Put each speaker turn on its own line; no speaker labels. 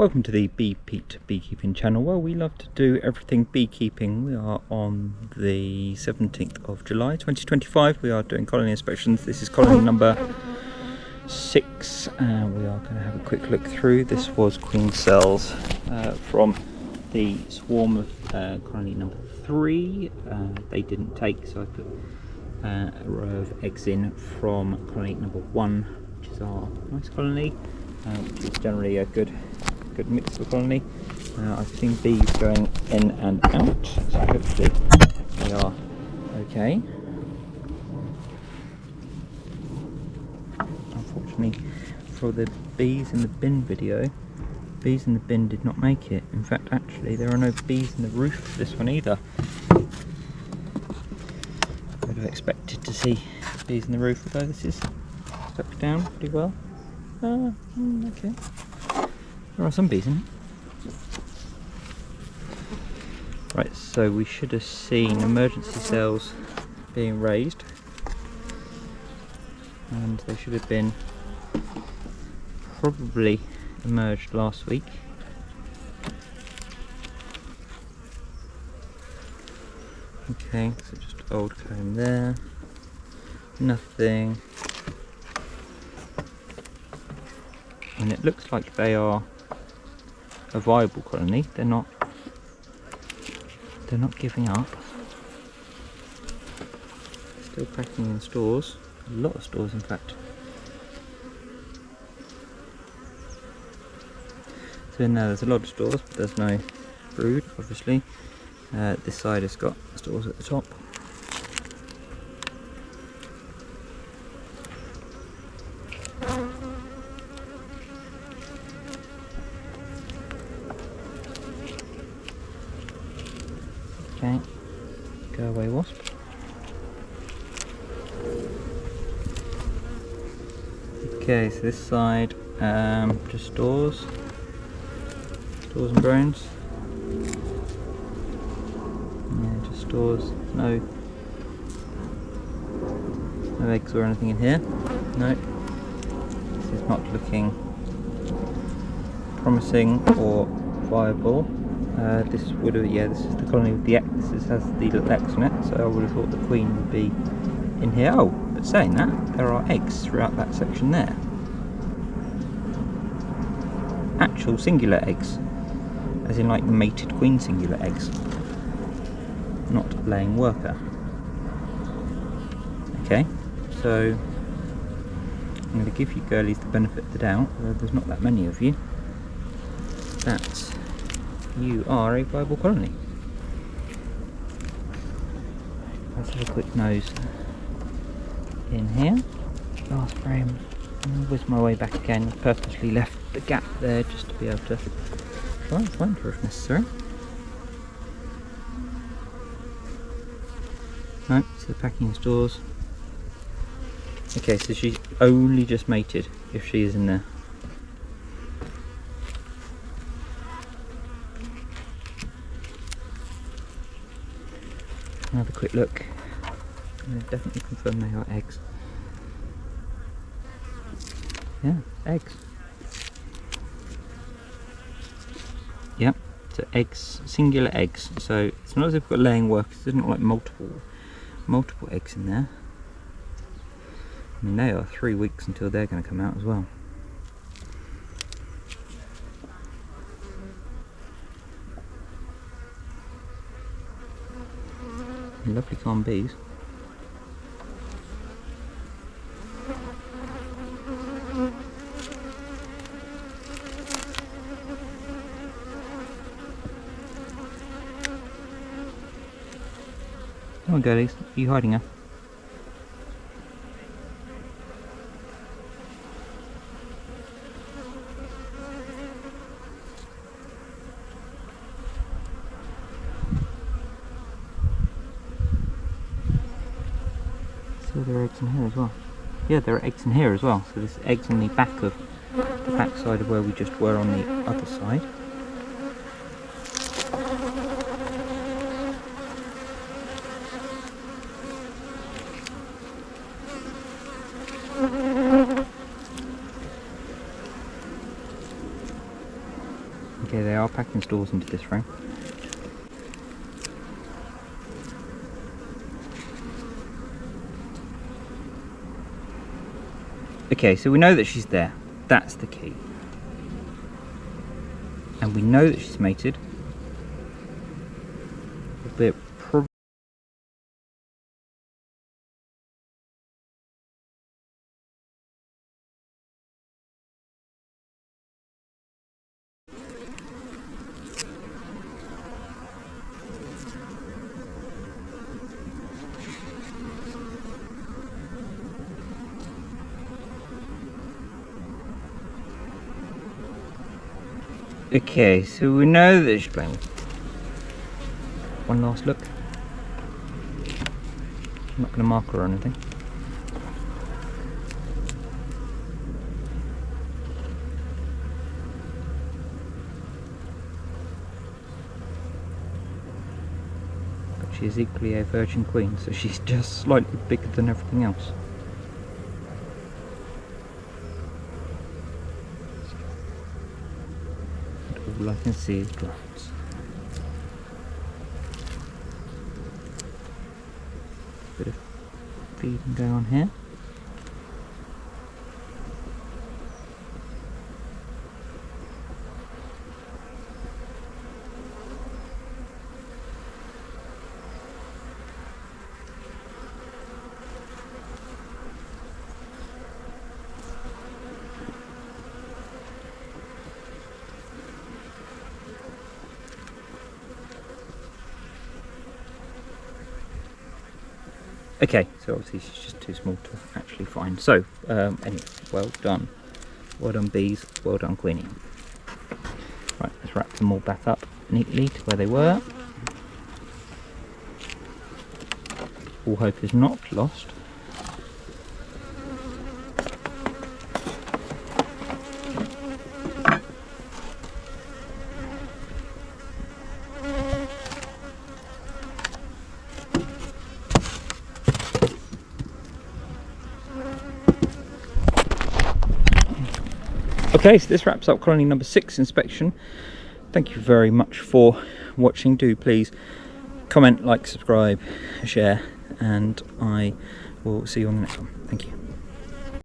Welcome to the Bee Pete Beekeeping channel, where we love to do everything beekeeping. We are on the 17th of July 2025. We are doing colony inspections. This is colony number 6 and we are going to have a quick look through. This was queen cells from the swarm of colony number 3. They didn't take, so I put a row of eggs in from colony number 1, which is our nice colony, which is generally a good mix of a colony. I've seen bees going in and out, so hopefully they are okay. Unfortunately for the bees in the bin video, bees in the bin did not make it. In fact, actually there are no bees in the roof for this one either. I would have expected to see bees in the roof, although this is stuck down pretty well. Okay. There are some bees in it. Right, so we should have seen emergency cells being raised, and they should have been probably emerged last week. Okay, so just old comb there, nothing, and it looks like they are a viable colony. They're not giving up. Still packing in stores, a lot of stores in fact. So now there's a lot of stores, but there's no brood obviously. This side has got stores at the top. Okay, go away wasp. Okay, so this side, just stores and drones. Yeah, just stores. No eggs or anything in here. No, this is not looking promising or viable. This would have, yeah, this is the colony with the X. This has the little X on it, so I would have thought the queen would be in here. Oh, but saying that, there are eggs throughout that section there. Actual singular eggs, as in like mated queen singular eggs, not laying worker. Okay, so I'm going to give you girlies the benefit of the doubt, although there's not that many of you, that you are a viable colony. Let's have a quick nose in here. Last frame. I'll whiz my way back again. I've purposely left the gap there just to be able to try and find her if necessary. No, so packing in stores. Okay, so she's only just mated if she is in there. Another quick look. I'm going to definitely confirm they are eggs. Yeah, eggs. Yep, so eggs, singular eggs. So it's not as if we've got laying workers. It doesn't look like multiple eggs in there. I mean, they are 3 weeks until they're going to come out as well. Lovely calm bees. Come on girlies, are you hiding her? So there are eggs in here as well. Yeah, there are eggs in here as well. So there's eggs on the back side of where we just were on the other side. Okay, they are packing stores into this frame. Okay, so we know that she's there. That's the key. And we know that she's mated. Albeit probably. Okay, so we know that she's playing. One last look. I'm not going to mark her or anything. But she is equally a virgin queen, so she's just slightly bigger than everything else. And all I can see is drones. Bit of feeding going on here. Okay, so obviously she's just too small to actually find. So, anyway, well done. Well done bees, well done queenie. Right, let's wrap them all back up neatly to where they were. All hope is not lost. Okay, so this wraps up colony number 6 inspection. Thank you very much for watching. Do please comment, like, subscribe, share, and I will see you on the next one. Thank you.